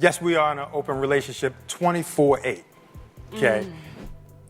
Yes, we are in an open relationship 24/8. Okay.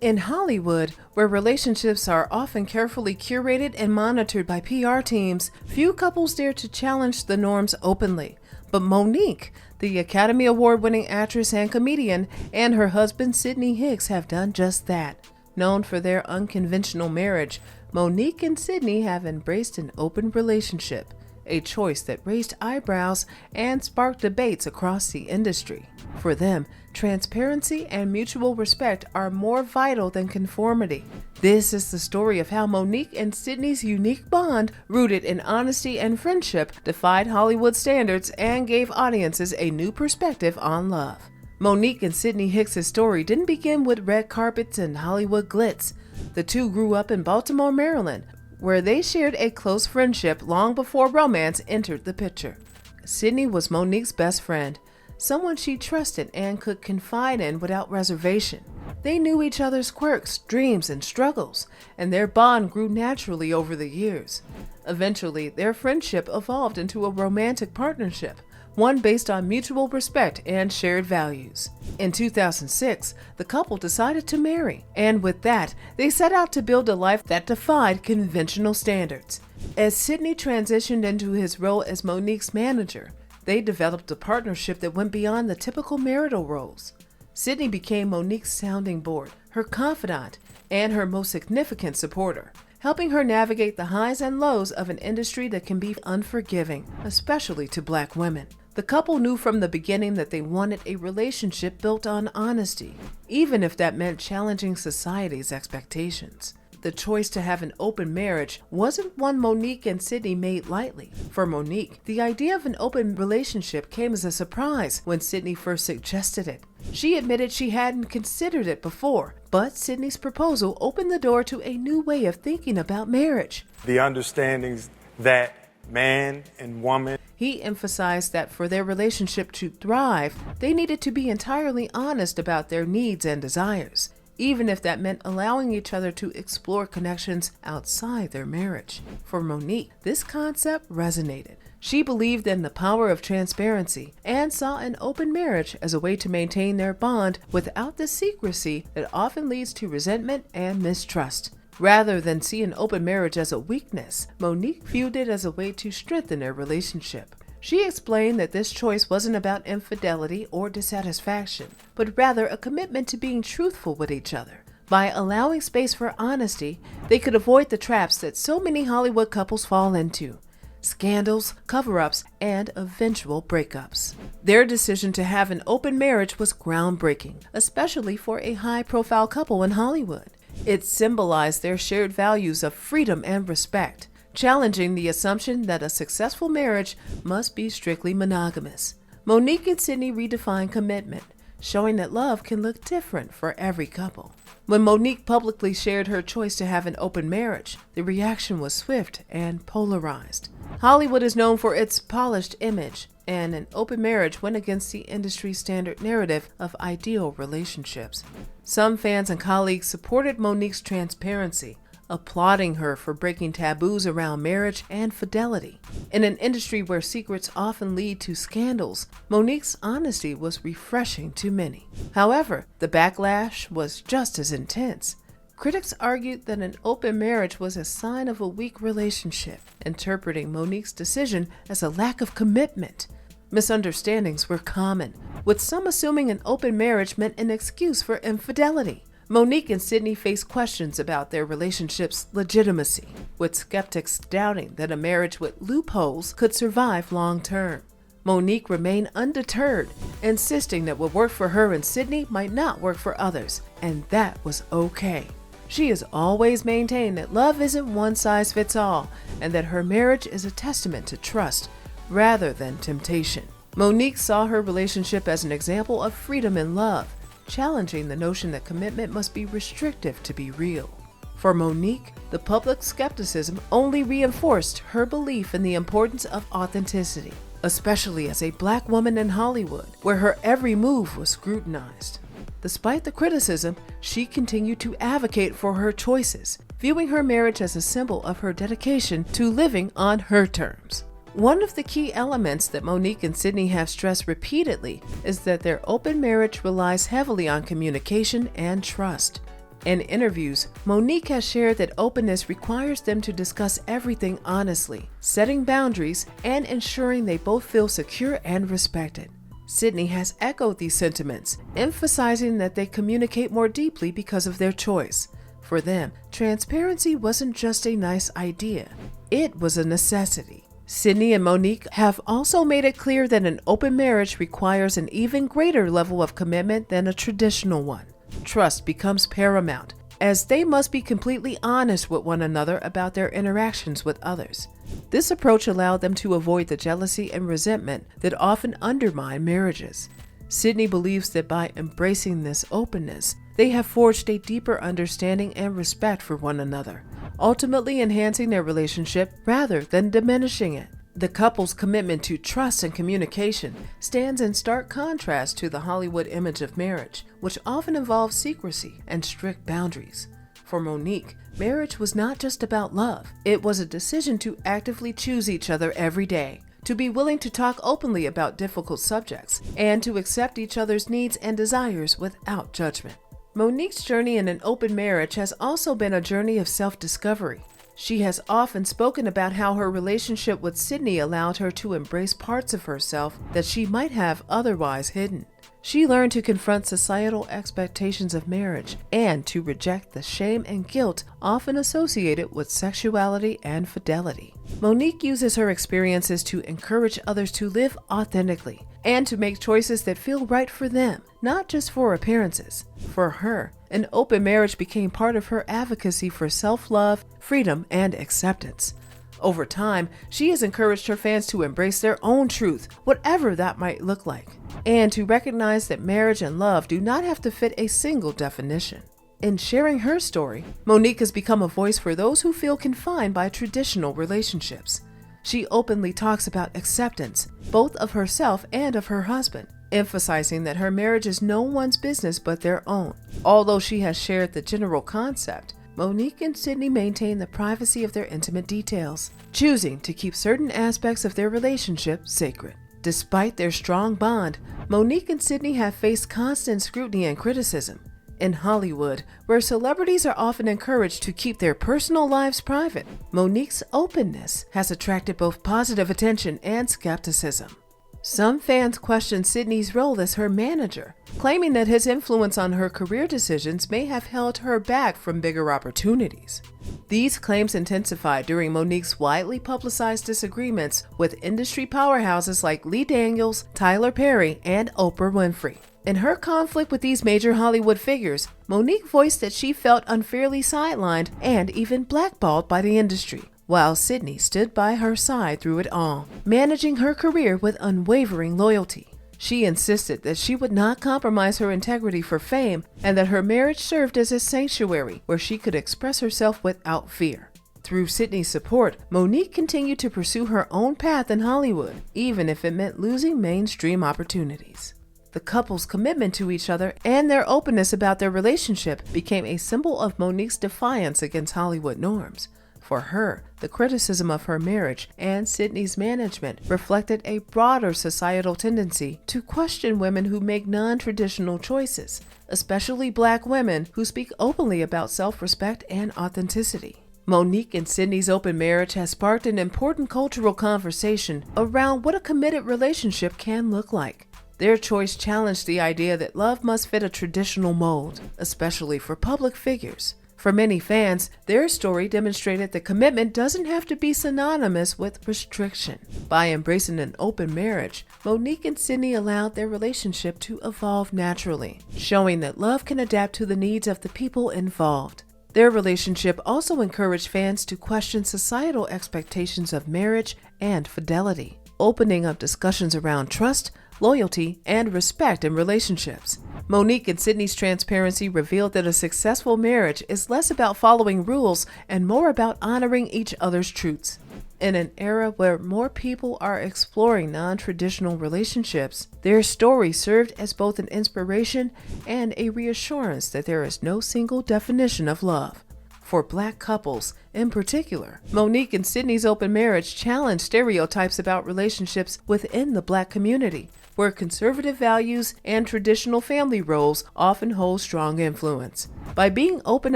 In Hollywood, where relationships are often carefully curated and monitored by PR teams, few couples dare to challenge the norms openly. But Mo'Nique, the Academy Award-winning actress and comedian, and her husband Sidney Hicks have done just that. Known for their unconventional marriage, Mo'Nique and Sidney have embraced an open relationship, a choice that raised eyebrows and sparked debates across the industry. For them, transparency and mutual respect are more vital than conformity. This is the story of how Mo'Nique and Sidney's unique bond, rooted in honesty and friendship, defied Hollywood standards and gave audiences a new perspective on love. Mo'Nique and Sidney Hicks' story didn't begin with red carpets and Hollywood glitz. The two grew up in Baltimore, Maryland, where they shared a close friendship long before romance entered the picture. Sidney was Mo'Nique's best friend, someone she trusted and could confide in without reservation. They knew each other's quirks, dreams, and struggles, and their bond grew naturally over the years. Eventually, their friendship evolved into a romantic partnership, one based on mutual respect and shared values. In 2006, the couple decided to marry, and with that, they set out to build a life that defied conventional standards. As Sidney transitioned into his role as Mo'Nique's manager, they developed a partnership that went beyond the typical marital roles. Sidney became Mo'Nique's sounding board, her confidant, and her most significant supporter, helping her navigate the highs and lows of an industry that can be unforgiving, especially to Black women. The couple knew from the beginning that they wanted a relationship built on honesty, even if that meant challenging society's expectations. The choice to have an open marriage wasn't one Mo'Nique and Sidney made lightly. For Mo'Nique, the idea of an open relationship came as a surprise when Sidney first suggested it. She admitted she hadn't considered it before, but Sidney's proposal opened the door to a new way of thinking about marriage. The understandings that man and woman. He emphasized that for their relationship to thrive, they needed to be entirely honest about their needs and desires, even if that meant allowing each other to explore connections outside their marriage. For Mo'Nique, this concept resonated. She believed in the power of transparency and saw an open marriage as a way to maintain their bond without the secrecy that often leads to resentment and mistrust. Rather than see an open marriage as a weakness, Mo'Nique viewed it as a way to strengthen their relationship. She explained that this choice wasn't about infidelity or dissatisfaction, but rather a commitment to being truthful with each other. By allowing space for honesty, they could avoid the traps that so many Hollywood couples fall into: scandals, cover-ups, and eventual breakups. Their decision to have an open marriage was groundbreaking, especially for a high-profile couple in Hollywood. It symbolized their shared values of freedom and respect, challenging the assumption that a successful marriage must be strictly monogamous. Mo'Nique and Sidney redefined commitment, showing that love can look different for every couple. When Mo'Nique publicly shared her choice to have an open marriage, the reaction was swift and polarized. Hollywood is known for its polished image, and an open marriage went against the industry standard narrative of ideal relationships. Some fans and colleagues supported Mo'Nique's transparency, applauding her for breaking taboos around marriage and fidelity. In an industry where secrets often lead to scandals, Mo'Nique's honesty was refreshing to many. However, the backlash was just as intense. Critics argued that an open marriage was a sign of a weak relationship, interpreting Mo'Nique's decision as a lack of commitment. Misunderstandings were common, with some assuming an open marriage meant an excuse for infidelity. Mo'Nique and Sidney faced questions about their relationship's legitimacy, with skeptics doubting that a marriage with loopholes could survive long-term. Mo'Nique remained undeterred, insisting that what worked for her and Sidney might not work for others, and that was okay. She has always maintained that love isn't one size fits all, and that her marriage is a testament to trust rather than temptation. Mo'Nique saw her relationship as an example of freedom in love, challenging the notion that commitment must be restrictive to be real. For Mo'Nique, the public skepticism only reinforced her belief in the importance of authenticity, especially as a Black woman in Hollywood, where her every move was scrutinized. Despite the criticism, she continued to advocate for her choices, viewing her marriage as a symbol of her dedication to living on her terms. One of the key elements that Mo'Nique and Sidney have stressed repeatedly is that their open marriage relies heavily on communication and trust. In interviews, Mo'Nique has shared that openness requires them to discuss everything honestly, setting boundaries, and ensuring they both feel secure and respected. Sidney has echoed these sentiments, emphasizing that they communicate more deeply because of their choice. For them, transparency wasn't just a nice idea, it was a necessity. Sidney and Mo'Nique have also made it clear that an open marriage requires an even greater level of commitment than a traditional one. Trust becomes paramount, as they must be completely honest with one another about their interactions with others. This approach allowed them to avoid the jealousy and resentment that often undermine marriages. Sidney believes that by embracing this openness, they have forged a deeper understanding and respect for one another, ultimately enhancing their relationship rather than diminishing it. The couple's commitment to trust and communication stands in stark contrast to the Hollywood image of marriage, which often involves secrecy and strict boundaries. For Mo'Nique, marriage was not just about love. It was a decision to actively choose each other every day, to be willing to talk openly about difficult subjects, and to accept each other's needs and desires without judgment. Mo'Nique's journey in an open marriage has also been a journey of self-discovery. She has often spoken about how her relationship with Sidney allowed her to embrace parts of herself that she might have otherwise hidden. She learned to confront societal expectations of marriage and to reject the shame and guilt often associated with sexuality and fidelity. Mo'Nique uses her experiences to encourage others to live authentically and to make choices that feel right for them, not just for appearances. For her, an open marriage became part of her advocacy for self-love, freedom, and acceptance. Over time, she has encouraged her fans to embrace their own truth, whatever that might look like, and to recognize that marriage and love do not have to fit a single definition. In sharing her story, Mo'Nique has become a voice for those who feel confined by traditional relationships. She openly talks about acceptance, both of herself and of her husband, emphasizing that her marriage is no one's business but their own. Although she has shared the general concept, Mo'Nique and Sidney maintain the privacy of their intimate details, choosing to keep certain aspects of their relationship sacred. Despite their strong bond, Mo'Nique and Sidney have faced constant scrutiny and criticism. In Hollywood, where celebrities are often encouraged to keep their personal lives private, Mo'Nique's openness has attracted both positive attention and skepticism. Some fans question Sidney's role as her manager, claiming that his influence on her career decisions may have held her back from bigger opportunities. These claims intensified during Mo'Nique's widely publicized disagreements with industry powerhouses like Lee Daniels, Tyler Perry, and Oprah Winfrey. In her conflict with these major Hollywood figures, Mo'Nique voiced that she felt unfairly sidelined and even blackballed by the industry, while Sidney stood by her side through it all, managing her career with unwavering loyalty. She insisted that she would not compromise her integrity for fame and that her marriage served as a sanctuary where she could express herself without fear. Through Sidney's support, Mo'Nique continued to pursue her own path in Hollywood, even if it meant losing mainstream opportunities. The couple's commitment to each other and their openness about their relationship became a symbol of Mo'Nique's defiance against Hollywood norms. For her, the criticism of her marriage and Sidney's management reflected a broader societal tendency to question women who make non-traditional choices, especially Black women who speak openly about self-respect and authenticity. Mo'Nique and Sidney's open marriage has sparked an important cultural conversation around what a committed relationship can look like. Their choice challenged the idea that love must fit a traditional mold, especially for public figures. For many fans, their story demonstrated that commitment doesn't have to be synonymous with restriction. By embracing an open marriage, Mo'Nique and Sidney allowed their relationship to evolve naturally, showing that love can adapt to the needs of the people involved. Their relationship also encouraged fans to question societal expectations of marriage and fidelity, opening up discussions around trust, loyalty, and respect in relationships. Mo'Nique and Sidney's transparency revealed that a successful marriage is less about following rules and more about honoring each other's truths. In an era where more people are exploring non-traditional relationships, their story served as both an inspiration and a reassurance that there is no single definition of love. for Black couples in particular. Mo'Nique and Sidney's open marriage challenged stereotypes about relationships within the Black community, where conservative values and traditional family roles often hold strong influence. By being open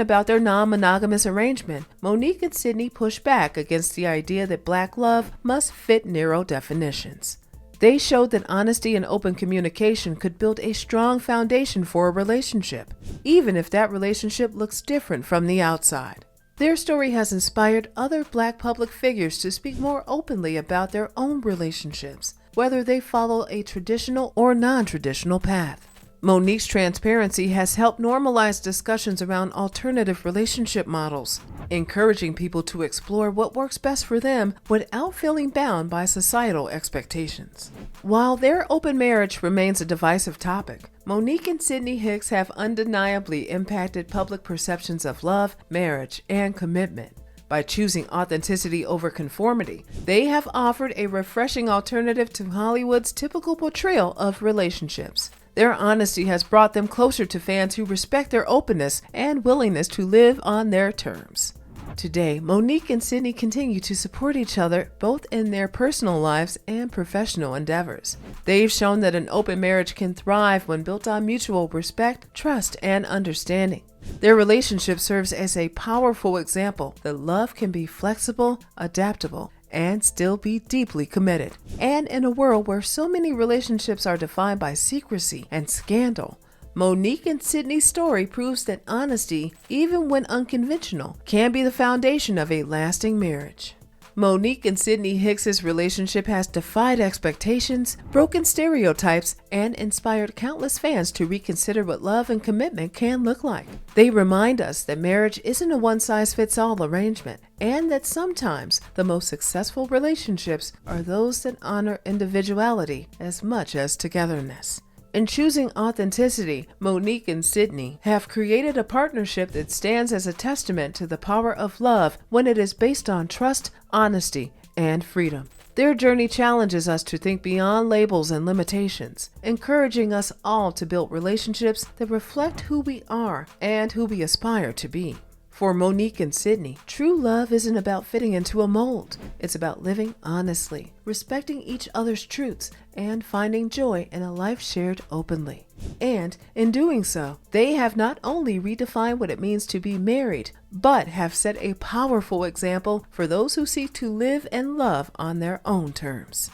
about their non-monogamous arrangement, Mo'Nique and Sidney pushed back against the idea that Black love must fit narrow definitions. They showed that honesty and open communication could build a strong foundation for a relationship, even if that relationship looks different from the outside. Their story has inspired other Black public figures to speak more openly about their own relationships, whether they follow a traditional or non-traditional path. Mo'Nique's transparency has helped normalize discussions around alternative relationship models, encouraging people to explore what works best for them without feeling bound by societal expectations. While their open marriage remains a divisive topic, Mo'Nique and Sidney Hicks have undeniably impacted public perceptions of love, marriage, and commitment. By choosing authenticity over conformity, they have offered a refreshing alternative to Hollywood's typical portrayal of relationships. Their honesty has brought them closer to fans who respect their openness and willingness to live on their terms. Today, Mo'Nique and Sidney continue to support each other both in their personal lives and professional endeavors. They've shown that an open marriage can thrive when built on mutual respect, trust, and understanding. Their relationship serves as a powerful example that love can be flexible, adaptable, and still be deeply committed. And in a world where so many relationships are defined by secrecy and scandal, Mo'Nique and Sidney's story proves that honesty, even when unconventional, can be the foundation of a lasting marriage. Mo'Nique and Sidney Hicks' relationship has defied expectations, broken stereotypes, and inspired countless fans to reconsider what love and commitment can look like. They remind us that marriage isn't a one-size-fits-all arrangement, and that sometimes the most successful relationships are those that honor individuality as much as togetherness. In choosing authenticity, Mo'Nique and Sidney have created a partnership that stands as a testament to the power of love when it is based on trust, honesty, and freedom. Their journey challenges us to think beyond labels and limitations, encouraging us all to build relationships that reflect who we are and who we aspire to be. For Mo'Nique and Sidney, true love isn't about fitting into a mold. It's about living honestly, respecting each other's truths, and finding joy in a life shared openly. And in doing so, they have not only redefined what it means to be married, but have set a powerful example for those who seek to live and love on their own terms.